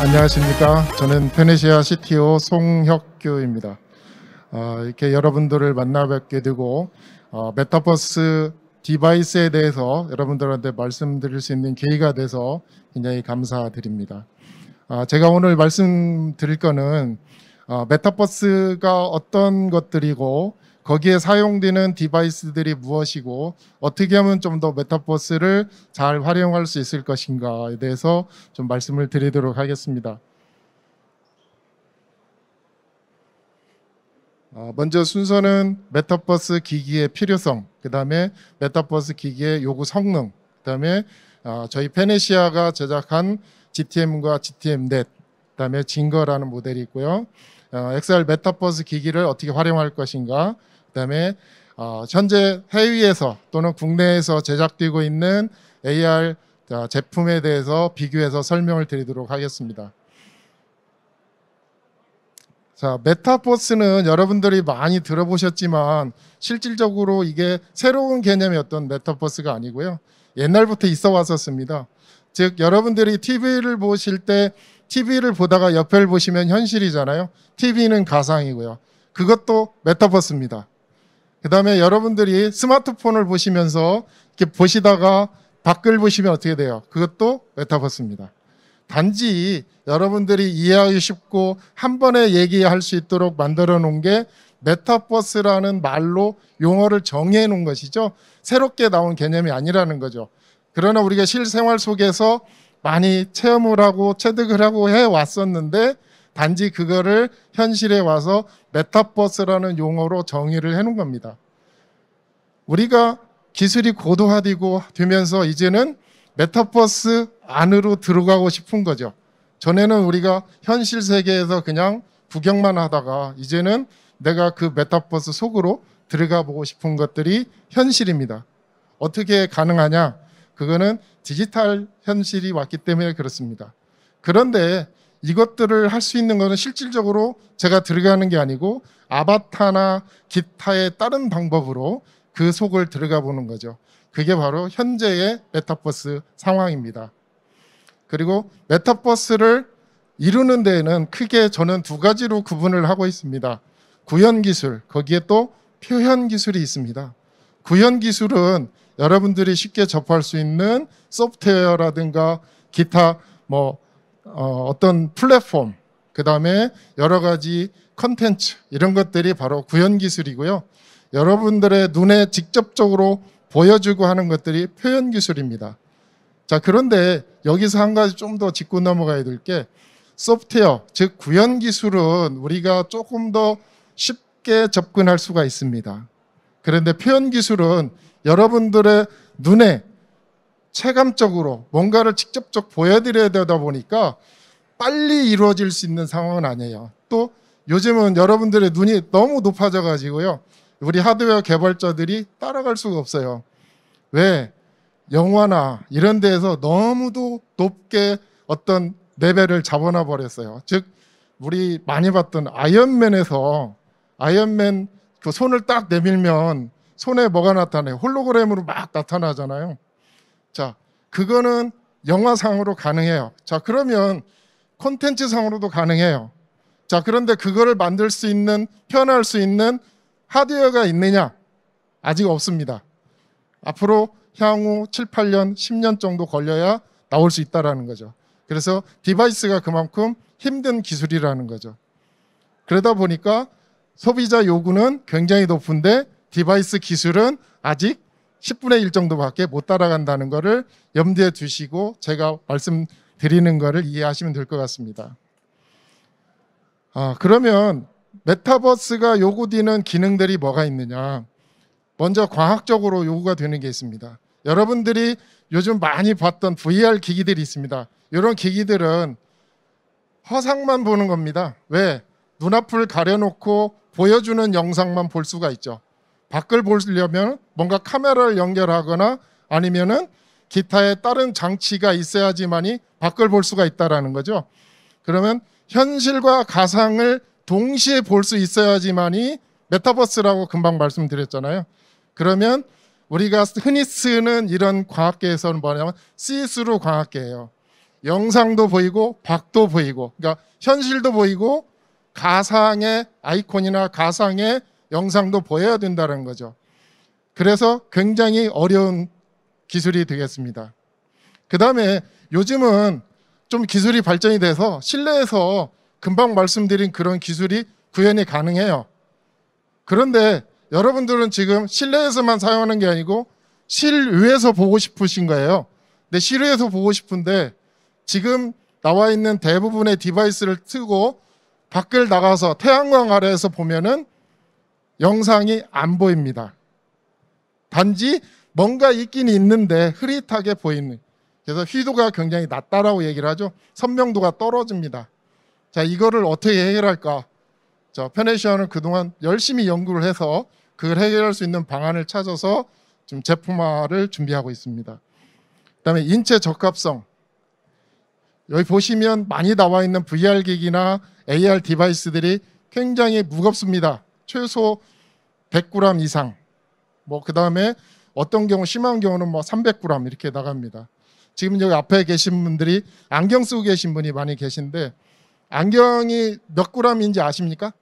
안녕하십니까. 저는 페네시아 CTO 송혁규입니다. 이렇게 여러분들을 만나 뵙게 되고 메타버스 디바이스에 대해서 여러분들한테 말씀드릴 수 있는 기회가 돼서 굉장히 감사드립니다. 제가 오늘 말씀드릴 거는 메타버스가 어떤 것들이고 거기에 사용되는 디바이스들이 무엇이고 어떻게 하면 좀 더 메타버스를 잘 활용할 수 있을 것인가에 대해서 좀 말씀을 드리도록 하겠습니다. 먼저 순서는 메타버스 기기의 필요성, 그 다음에 메타버스 기기의 요구 성능, 그 다음에 저희 페네시아가 제작한 GTM과 GTMnet, 그 다음에 징거라는 모델이 있고요. XR 메타버스 기기를 어떻게 활용할 것인가, 그 다음에 현재 해외에서 또는 국내에서 제작되고 있는 AR 제품에 대해서 비교해서 설명을 드리도록 하겠습니다. 자, 메타버스는 여러분들이 많이 들어보셨지만 실질적으로 이게 새로운 개념의 어떤 메타버스가 아니고요. 옛날부터 있어 왔었습니다. 즉 여러분들이 TV를 보실 때 TV를 보다가 옆을 보시면 현실이잖아요. TV는 가상이고요. 그것도 메타버스입니다. 그 다음에 여러분들이 스마트폰을 보시면서 이렇게 보시다가 밖을 보시면 어떻게 돼요? 그것도 메타버스입니다. 단지 여러분들이 이해하기 쉽고 한 번에 얘기할 수 있도록 만들어 놓은 게 메타버스라는 말로 용어를 정의해 놓은 것이죠. 새롭게 나온 개념이 아니라는 거죠. 그러나 우리가 실생활 속에서 많이 체험을 하고 체득을 하고 해왔었는데 단지 그거를 현실에 와서 메타버스라는 용어로 정의를 해놓은 겁니다. 우리가 기술이 고도화되고 되면서 이제는 메타버스 안으로 들어가고 싶은 거죠. 전에는 우리가 현실 세계에서 그냥 구경만 하다가 이제는 내가 그 메타버스 속으로 들어가 보고 싶은 것들이 현실입니다. 어떻게 가능하냐? 그거는 디지털 현실이 왔기 때문에 그렇습니다. 그런데 이것들을 할 수 있는 것은 실질적으로 제가 들어가는 게 아니고 아바타나 기타의 다른 방법으로 그 속을 들어가 보는 거죠. 그게 바로 현재의 메타버스 상황입니다. 그리고 메타버스를 이루는 데에는 크게 저는 두 가지로 구분을 하고 있습니다. 구현 기술, 거기에 또 표현 기술이 있습니다. 구현 기술은 여러분들이 쉽게 접할 수 있는 소프트웨어라든가 기타 어떤 플랫폼, 그 다음에 여러 가지 컨텐츠 이런 것들이 바로 구현 기술이고요. 여러분들의 눈에 직접적으로 보여주고 하는 것들이 표현 기술입니다. 자, 그런데 여기서 한 가지 좀 더 짚고 넘어가야 될 게 소프트웨어, 즉 구현 기술은 우리가 조금 더 쉽게 접근할 수가 있습니다. 그런데 표현 기술은 여러분들의 눈에 체감적으로 뭔가를 직접적 보여드려야 되다 보니까 빨리 이루어질 수 있는 상황은 아니에요. 또 요즘은 여러분들의 눈이 너무 높아져 가지고요. 우리 하드웨어 개발자들이 따라갈 수가 없어요. 왜? 영화나 이런 데에서 너무도 높게 어떤 레벨을 잡아놔 버렸어요. 즉 우리 많이 봤던 아이언맨에서 아이언맨 그 손을 딱 내밀면 손에 뭐가 나타나요? 홀로그램으로 막 나타나잖아요. 자, 그거는 영화상으로 가능해요. 자, 그러면 콘텐츠상으로도 가능해요. 자, 그런데 그거를 만들 수 있는, 표현할 수 있는 하드웨어가 있느냐? 아직 없습니다. 앞으로 향후 7, 8년, 10년 정도 걸려야 나올 수 있다는 거죠. 그래서 디바이스가 그만큼 힘든 기술이라는 거죠. 그러다 보니까 소비자 요구는 굉장히 높은데 디바이스 기술은 아직 10분의 1 정도밖에 못 따라간다는 것을 염두에 두시고 제가 말씀드리는 것을 이해하시면 될 것 같습니다. 그러면 메타버스가 요구되는 기능들이 뭐가 있느냐? 먼저 과학적으로 요구가 되는 게 있습니다. 여러분들이 요즘 많이 봤던 VR 기기들이 있습니다. 이런 기기들은 허상만 보는 겁니다. 왜? 눈앞을 가려놓고 보여주는 영상만 볼 수가 있죠. 밖을 보려면 뭔가 카메라를 연결하거나 아니면은 기타의 다른 장치가 있어야지만이 밖을 볼 수가 있다라는 거죠. 그러면 현실과 가상을 동시에 볼 수 있어야지만이 메타버스라고 금방 말씀드렸잖아요. 그러면 우리가 흔히 쓰는 이런 광학계에서는 뭐냐면 시스루 광학계예요. 영상도 보이고 박도 보이고, 그러니까 현실도 보이고 가상의 아이콘이나 가상의 영상도 보여야 된다는 거죠. 그래서 굉장히 어려운 기술이 되겠습니다. 그 다음에 요즘은 좀 기술이 발전이 돼서 실내에서 금방 말씀드린 그런 기술이 구현이 가능해요. 그런데 여러분들은 지금 실내에서만 사용하는 게 아니고 실외에서 보고 싶으신 거예요. 근데 실외에서 보고 싶은데 지금 나와 있는 대부분의 디바이스를 틀고 밖을 나가서 태양광 아래에서 보면은 영상이 안 보입니다. 단지 뭔가 있긴 있는데 흐릿하게 보이는. 그래서 희도가 굉장히 낮다라고 얘기를 하죠. 선명도가 떨어집니다. 자, 이거를 어떻게 해결할까? 자, 페네시아는 그동안 열심히 연구를 해서 그걸 해결할 수 있는 방안을 찾아서 지금 제품화를 준비하고 있습니다. 그다음에 인체 적합성. 여기 보시면 많이 나와 있는 VR 기기나 AR 디바이스들이 굉장히 무겁습니다. 최소 100g 이상. 그다음에 어떤 경우 심한 경우는 300g 이렇게 나갑니다. 지금 여기 앞에 계신 분들이 안경 쓰고 계신 분이 많이 계신데 안경이 몇 g인지 아십니까?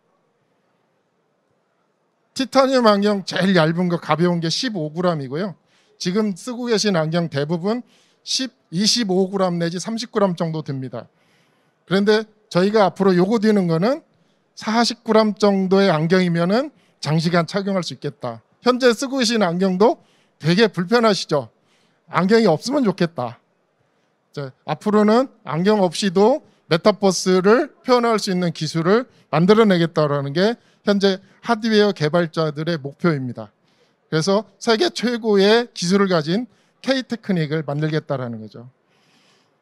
티타늄 안경 제일 얇은 거 가벼운 게 15g이고요. 지금 쓰고 계신 안경 대부분 25g 내지 30g 정도 듭니다. 그런데 저희가 앞으로 요구 드는 거는 40g 정도의 안경이면은 장시간 착용할 수 있겠다. 현재 쓰고 계신 안경도 되게 불편하시죠? 안경이 없으면 좋겠다. 자, 앞으로는 안경 없이도 메타버스를 표현할 수 있는 기술을 만들어내겠다라는 게 현재 하드웨어 개발자들의 목표입니다. 그래서 세계 최고의 기술을 가진 K-테크닉을 만들겠다라는 거죠.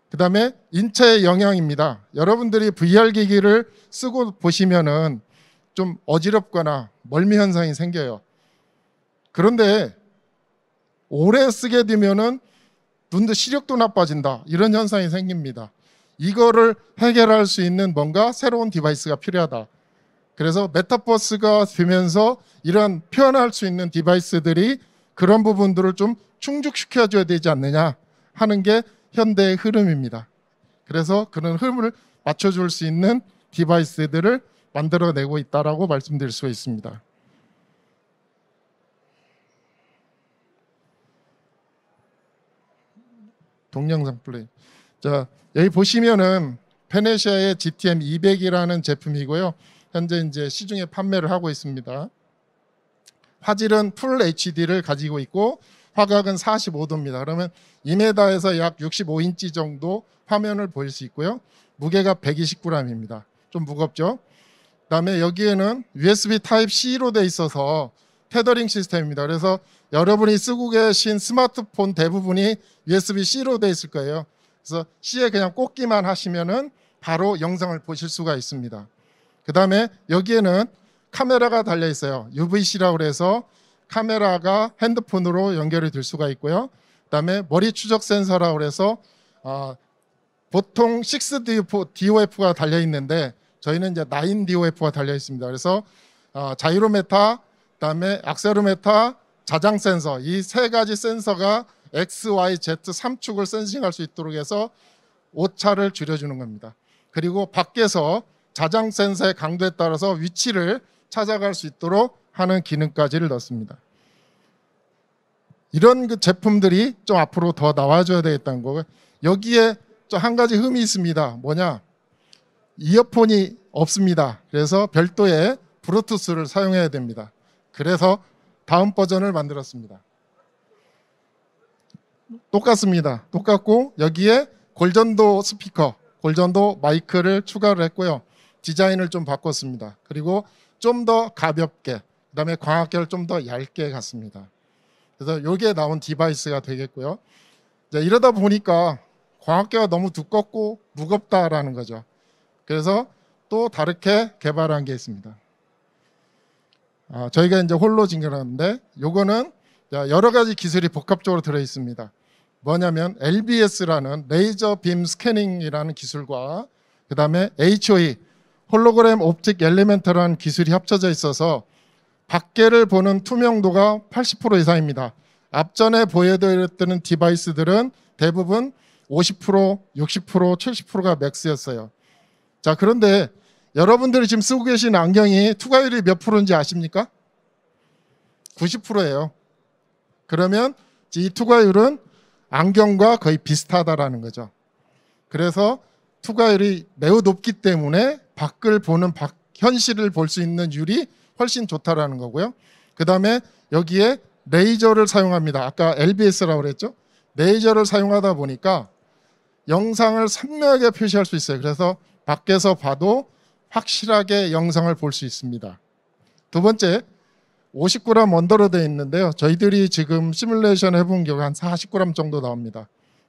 그 다음에 인체의 영향입니다. 여러분들이 VR 기기를 쓰고 보시면은 좀 어지럽거나 멀미 현상이 생겨요. 그런데 오래 쓰게 되면은 눈도 시력도 나빠진다. 이런 현상이 생깁니다. 이거를 해결할 수 있는 뭔가 새로운 디바이스가 필요하다. 그래서 메타버스가 되면서 이런 표현할 수 있는 디바이스들이 그런 부분들을 좀 충족시켜줘야 되지 않느냐 하는 게 현대의 흐름입니다. 그래서 그런 흐름을 맞춰줄 수 있는 디바이스들을 만들어내고 있다라고 말씀드릴 수 있습니다. 동영상 플레이. 자, 여기 보시면은 페네시아의 GTM 200이라는 제품이고요. 현재 이제 시중에 판매를 하고 있습니다. 화질은 풀 HD를 가지고 있고 화각은 45도입니다. 그러면 2m에서 약 65인치 정도 화면을 보일 수 있고요. 무게가 120g입니다. 좀 무겁죠? 그다음에 여기에는 USB Type-C로 돼 있어서 테더링 시스템입니다. 그래서 여러분이 쓰고 계신 스마트폰 대부분이 USB-C로 돼 있을 거예요. 그래서 C에 그냥 꽂기만 하시면은 바로 영상을 보실 수가 있습니다. 그다음에 여기에는 카메라가 달려 있어요. UVC라고 해서 카메라가 핸드폰으로 연결이 될 수가 있고요. 그다음에 머리 추적 센서라고 해서 보통 6DOF가 달려 있는데 저희는 이제 9DOF가 달려 있습니다. 그래서 자이로메타, 그다음에 악셀로메타, 자장 센서 이 세 가지 센서가 X, Y, Z 3축을 센싱할 수 있도록 해서 오차를 줄여주는 겁니다. 그리고 밖에서 자장 센서의 강도에 따라서 위치를 찾아갈 수 있도록 하는 기능까지를 넣습니다. 이런 그 제품들이 좀 앞으로 더 나와줘야 되겠다는 거고요. 여기에 좀 한 가지 흠이 있습니다. 뭐냐? 이어폰이 없습니다. 그래서 별도의 블루투스를 사용해야 됩니다. 그래서 다음 버전을 만들었습니다. 똑같습니다. 똑같고 여기에 골전도 스피커, 골전도 마이크를 추가를 했고요. 디자인을 좀 바꿨습니다. 그리고 좀 더 가볍게, 그다음에 광학계를 좀 더 얇게 갔습니다. 그래서 이게 나온 디바이스가 되겠고요. 이제 이러다 보니까 광학계가 너무 두껍고 무겁다라는 거죠. 그래서 또 다르게 개발한 게 있습니다. 저희가 이제 홀로 진행하는데 요거는 여러 가지 기술이 복합적으로 들어 있습니다. 뭐냐면 LBS라는 레이저 빔 스캐닝이라는 기술과 그다음에 HOE 홀로그램 옵틱 엘리멘트라는 기술이 합쳐져 있어서 밖에를 보는 투명도가 80% 이상입니다. 앞전에 보여드렸던 디바이스들은 대부분 50%, 60%, 70%가 맥스였어요. 자, 그런데 여러분들이 지금 쓰고 계신 안경이 투과율이 몇 프로인지 아십니까? 90%예요. 그러면 이 투과율은 안경과 거의 비슷하다라는 거죠. 그래서 투과율이 매우 높기 때문에 밖을 보는 현실을 볼 수 있는 율이 훨씬 좋다라는 거고요. 그 다음에 여기에 레이저를 사용합니다. 아까 LBS라고 그랬죠. 레이저를 사용하다 보니까 영상을 선명하게 표시할 수 있어요. 그래서 밖에서 봐도 확실하게 영상을 볼 수 있습니다. 두 번째, 50g 언더로 되어 있는데요. 저희들이 지금 시뮬레이션 해본 경우 한 40g 정도 나옵니다.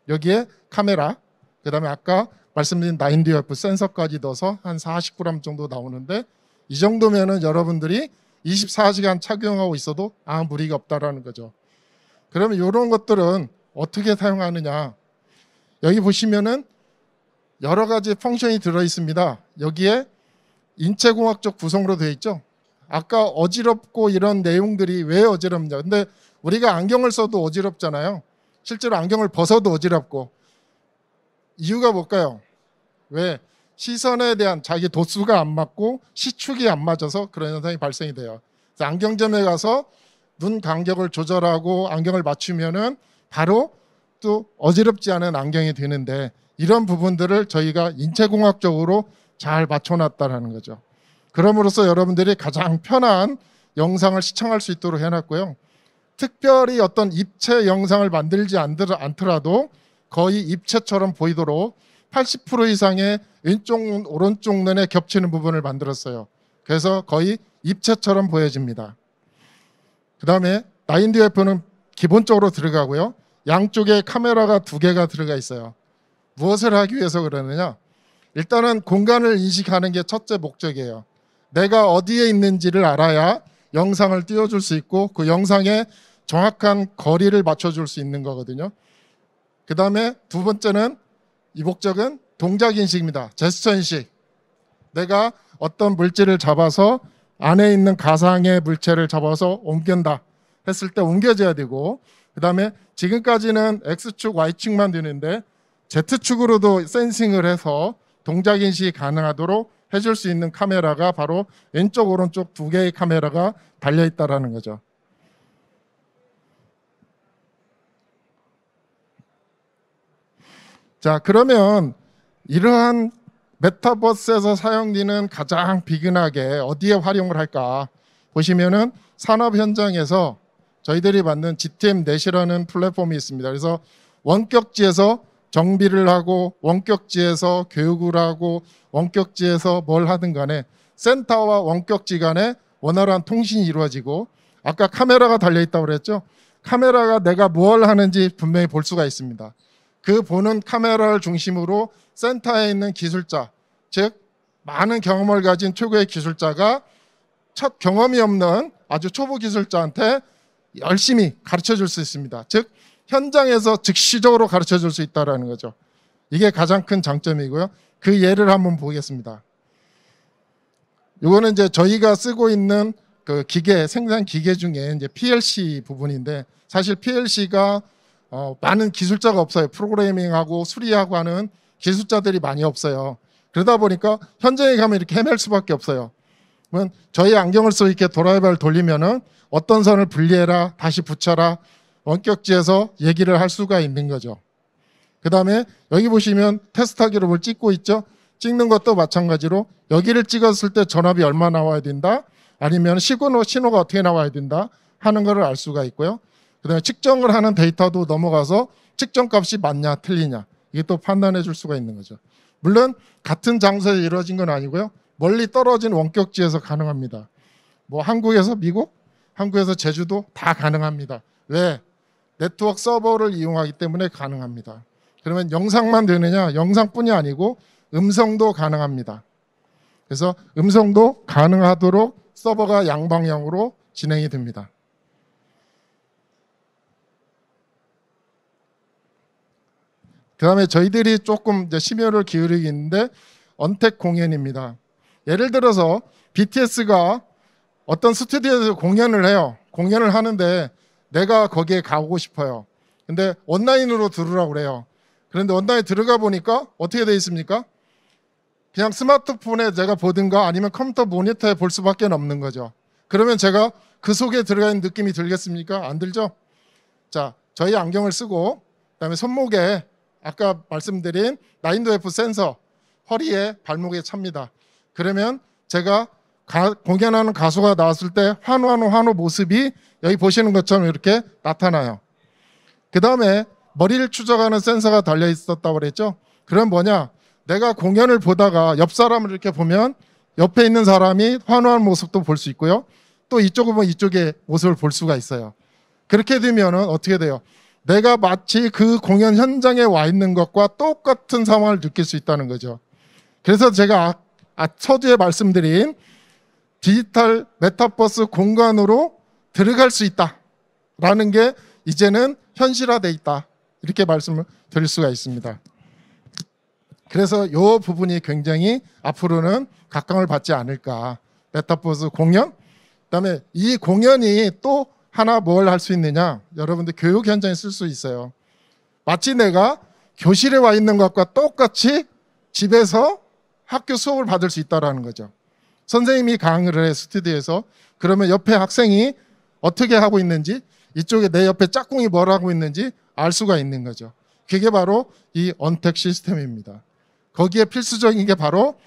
여기에 카메라, 그 다음에 아까 말씀드린 9DF 센서까지 넣어서 한 40g 정도 나오는데, 이 정도면은 여러분들이 24시간 착용하고 있어도 아무 무리가 없다라는 거죠. 그러면 이런 것들은 어떻게 사용하느냐? 여기 보시면은 여러 가지 펑션이 들어 있습니다. 여기에 인체공학적 구성으로 되어 있죠. 아까 어지럽고 이런 내용들이 왜 어지럽냐? 근데 우리가 안경을 써도 어지럽잖아요. 실제로 안경을 벗어도 어지럽고. 이유가 뭘까요? 왜? 시선에 대한 자기 도수가 안 맞고 시축이 안 맞아서 그런 현상이 발생이 돼요. 그래서 안경점에 가서 눈 간격을 조절하고 안경을 맞추면은 바로 또 어지럽지 않은 안경이 되는데, 이런 부분들을 저희가 인체공학적으로 잘 맞춰놨다는 거죠. 그럼으로써 여러분들이 가장 편한 영상을 시청할 수 있도록 해놨고요. 특별히 어떤 입체 영상을 만들지 않더라도 거의 입체처럼 보이도록 80% 이상의 왼쪽 눈, 오른쪽 눈에 겹치는 부분을 만들었어요. 그래서 거의 입체처럼 보여집니다. 그 다음에 9DF는 기본적으로 들어가고요. 양쪽에 카메라가 2개가 들어가 있어요. 무엇을 하기 위해서 그러느냐? 일단은 공간을 인식하는 게 첫째 목적이에요. 내가 어디에 있는지를 알아야 영상을 띄워줄 수 있고 그 영상에 정확한 거리를 맞춰줄 수 있는 거거든요. 그 다음에 두 번째는 이 목적은 동작 인식입니다. 제스처 인식. 내가 어떤 물질을 잡아서 안에 있는 가상의 물체를 잡아서 옮긴다 했을 때 옮겨져야 되고, 그 다음에 지금까지는 X축, Y축만 되는데 Z축으로도 센싱을 해서 동작 인식이 가능하도록 해줄 수 있는 카메라가 바로 왼쪽, 오른쪽 2개의 카메라가 달려있다는 거죠. 자, 그러면 이러한 메타버스에서 사용되는 가장 비근하게 어디에 활용을 할까 보시면은 산업 현장에서 저희들이 만든 GTM 넷이라는 플랫폼이 있습니다. 그래서 원격지에서 정비를 하고 원격지에서 교육을 하고 원격지에서 뭘 하든 간에 센터와 원격지 간에 원활한 통신이 이루어지고, 아까 카메라가 달려있다고 그랬죠. 카메라가 내가 뭘 하는지 분명히 볼 수가 있습니다. 그 보는 카메라를 중심으로 센터에 있는 기술자, 즉 많은 경험을 가진 최고의 기술자가 첫 경험이 없는 아주 초보 기술자한테 열심히 가르쳐 줄 수 있습니다. 즉 현장에서 즉시적으로 가르쳐 줄 수 있다는 거죠. 이게 가장 큰 장점이고요. 그 예를 한번 보겠습니다. 이거는 이제 저희가 쓰고 있는 그 기계, 생산 기계 중에 이제 PLC 부분인데, 사실 PLC가 많은 기술자가 없어요. 프로그래밍하고 수리하고 하는 기술자들이 많이 없어요. 그러다 보니까 현장에 가면 이렇게 헤맬 수밖에 없어요. 그러면 저희 안경을 쓰고 이렇게 드라이버를 돌리면은 어떤 선을 분리해라, 다시 붙여라, 원격지에서 얘기를 할 수가 있는 거죠. 그 다음에 여기 보시면 테스트하기로 뭘 찍고 있죠. 찍는 것도 마찬가지로 여기를 찍었을 때 전압이 얼마 나와야 된다, 아니면 신호가 어떻게 나와야 된다 하는 것을 알 수가 있고요. 그 다음에 측정을 하는 데이터도 넘어가서 측정값이 맞냐 틀리냐 이게 또 판단해 줄 수가 있는 거죠. 물론 같은 장소에 이루어진 건 아니고요. 멀리 떨어진 원격지에서 가능합니다. 뭐 한국에서 미국, 한국에서 제주도 다 가능합니다. 왜? 네트워크 서버를 이용하기 때문에 가능합니다. 그러면 영상만 되느냐? 영상뿐이 아니고 음성도 가능합니다. 그래서 음성도 가능하도록 서버가 양방향으로 진행이 됩니다. 그 다음에 저희들이 조금 이제 심혈을 기울이고 있는데 언택 공연입니다. 예를 들어서 BTS가 어떤 스튜디오에서 공연을 해요. 공연을 하는데 내가 거기에 가고 싶어요. 근데 온라인으로 들으라고 그래요. 그런데 원단에 들어가 보니까 어떻게 되어 있습니까? 그냥 스마트폰에 제가 보든가 아니면 컴퓨터 모니터에 볼 수밖에 없는 거죠. 그러면 제가 그 속에 들어가 있는 느낌이 들겠습니까? 안 들죠? 자, 저희 안경을 쓰고 그다음에 손목에 아까 말씀드린 9도F 센서 허리에 발목에 찹니다. 그러면 제가 공연하는 가수가 나왔을 때 환호 모습이 여기 보시는 것처럼 이렇게 나타나요. 그 다음에 머리를 추적하는 센서가 달려 있었다고 그랬죠. 그럼 뭐냐, 내가 공연을 보다가 옆 사람을 이렇게 보면 옆에 있는 사람이 환호하는 모습도 볼 수 있고요, 또 이쪽을 보면 이쪽의 모습을 볼 수가 있어요. 그렇게 되면 어떻게 돼요? 내가 마치 그 공연 현장에 와 있는 것과 똑같은 상황을 느낄 수 있다는 거죠. 그래서 제가 서두에 말씀드린 디지털 메타버스 공간으로 들어갈 수 있다라는 게 이제는 현실화돼 있다, 이렇게 말씀을 드릴 수가 있습니다. 그래서 이 부분이 굉장히 앞으로는 각광을 받지 않을까. 메타버스 공연, 그다음에 이 공연이 또 하나 뭘 할 수 있느냐, 여러분들 교육 현장에 쓸 수 있어요. 마치 내가 교실에 와 있는 것과 똑같이 집에서 학교 수업을 받을 수 있다는 거죠. 선생님이 강의를 해 스튜디오에서, 그러면 옆에 학생이 어떻게 하고 있는지, 이쪽에 내 옆에 짝꿍이 뭘 하고 있는지 알 수가 있는 거죠. 그게 바로 이 언택 시스템입니다. 거기에 필수적인 게 바로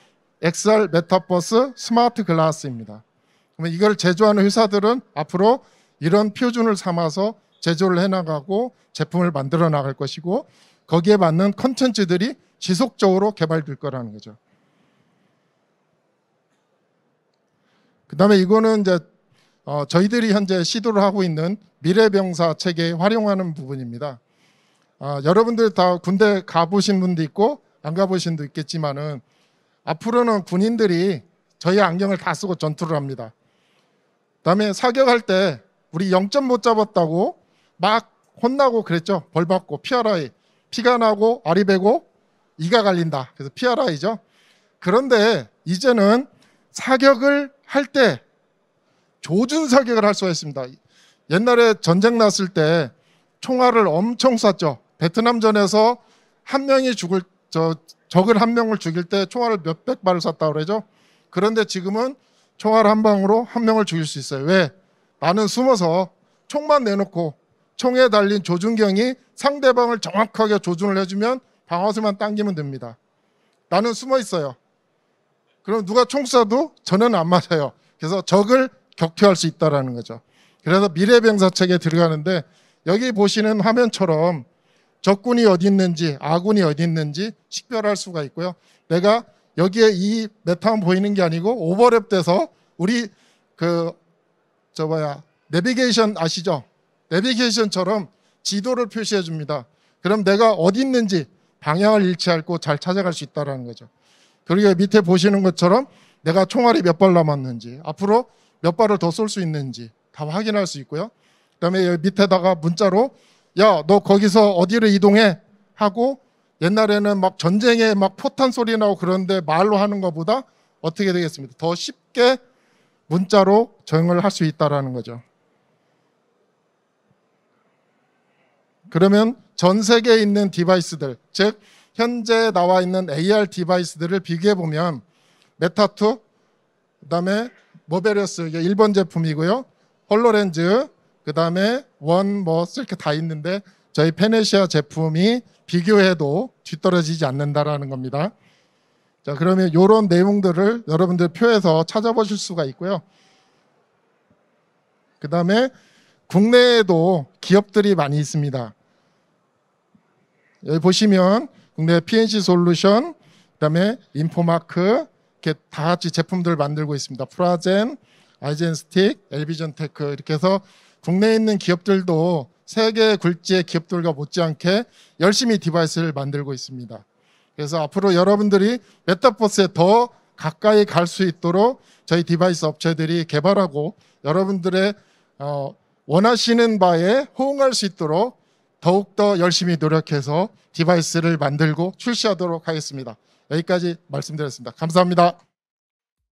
XR 메타버스 스마트 글라스입니다. 그러면 이걸 제조하는 회사들은 앞으로 이런 표준을 삼아서 제조를 해나가고 제품을 만들어 나갈 것이고, 거기에 맞는 콘텐츠들이 지속적으로 개발될 거라는 거죠. 그 다음에 이거는 이제 저희들이 현재 시도를 하고 있는 미래병사 체계에 활용하는 부분입니다. 여러분들 다 군대 가보신 분도 있고 안 가보신 분도 있겠지만은 앞으로는 군인들이 저희 안경을 다 쓰고 전투를 합니다. 그다음에 사격할 때 우리 0점 못 잡았다고 막 혼나고 그랬죠. 벌 받고 PRI, 피가 나고 알이 배고 이가 갈린다. 그래서 PRI죠. 그런데 이제는 사격을 할 때 조준 사격을 할 수가 있습니다. 옛날에 전쟁 났을 때 총알을 엄청 쐈죠. 베트남전에서 한 명이 적을 한 명을 죽일 때 총알을 몇백 발을 쐈다고 그러죠. 그런데 지금은 총알 한 방으로 한 명을 죽일 수 있어요. 왜? 나는 숨어서 총만 내놓고 총에 달린 조준경이 상대방을 정확하게 조준을 해주면 방아쇠만 당기면 됩니다. 나는 숨어 있어요. 그럼 누가 총 쏴도 저는 안 맞아요. 그래서 적을 격퇴할 수 있다는 거죠. 그래서 미래병사 체계에 들어가는데 여기 보시는 화면처럼 적군이 어디 있는지 아군이 어디 있는지 식별할 수가 있고요. 내가 여기에 이 메타만 보이는 게 아니고 오버랩돼서 우리 내비게이션 아시죠? 내비게이션처럼 지도를 표시해 줍니다. 그럼 내가 어디 있는지 방향을 잃지 않고 잘 찾아갈 수 있다는 거죠. 그리고 밑에 보시는 것처럼 내가 총알이 몇 발 남았는지, 앞으로 몇 발을 더 쏠 수 있는지 다 확인할 수 있고요. 그다음에 여기 밑에다가 문자로 야, 너 거기서 어디로 이동해 하고, 옛날에는 막 전쟁에 막 포탄 소리 나고 그런데 말로 하는 것보다 어떻게 되겠습니까? 더 쉽게 문자로 정을 할 수 있다라는 거죠. 그러면 전 세계에 있는 디바이스들, 즉 현재 나와 있는 AR 디바이스들을 비교해 보면 메타2, 그다음에 모베리어스, 이게 일본 제품이고요. 홀로렌즈, 그다음에 이렇게 다 있는데 저희 페네시아 제품이 비교해도 뒤떨어지지 않는다라는 겁니다. 자, 그러면 이런 내용들을 여러분들 표에서 찾아보실 수가 있고요. 그다음에 국내에도 기업들이 많이 있습니다. 여기 보시면 국내 PNC 솔루션, 그다음에 인포마크, 이렇게 다 같이 제품들을 만들고 있습니다. 프라젠, 아이젠스틱, 엘비전테크, 이렇게 해서 국내에 있는 기업들도 세계 굴지의 기업들과 못지않게 열심히 디바이스를 만들고 있습니다. 그래서 앞으로 여러분들이 메타버스에 더 가까이 갈 수 있도록 저희 디바이스 업체들이 개발하고 여러분들의 원하시는 바에 호응할 수 있도록 더욱더 열심히 노력해서 디바이스를 만들고 출시하도록 하겠습니다. 여기까지 말씀드렸습니다. 감사합니다.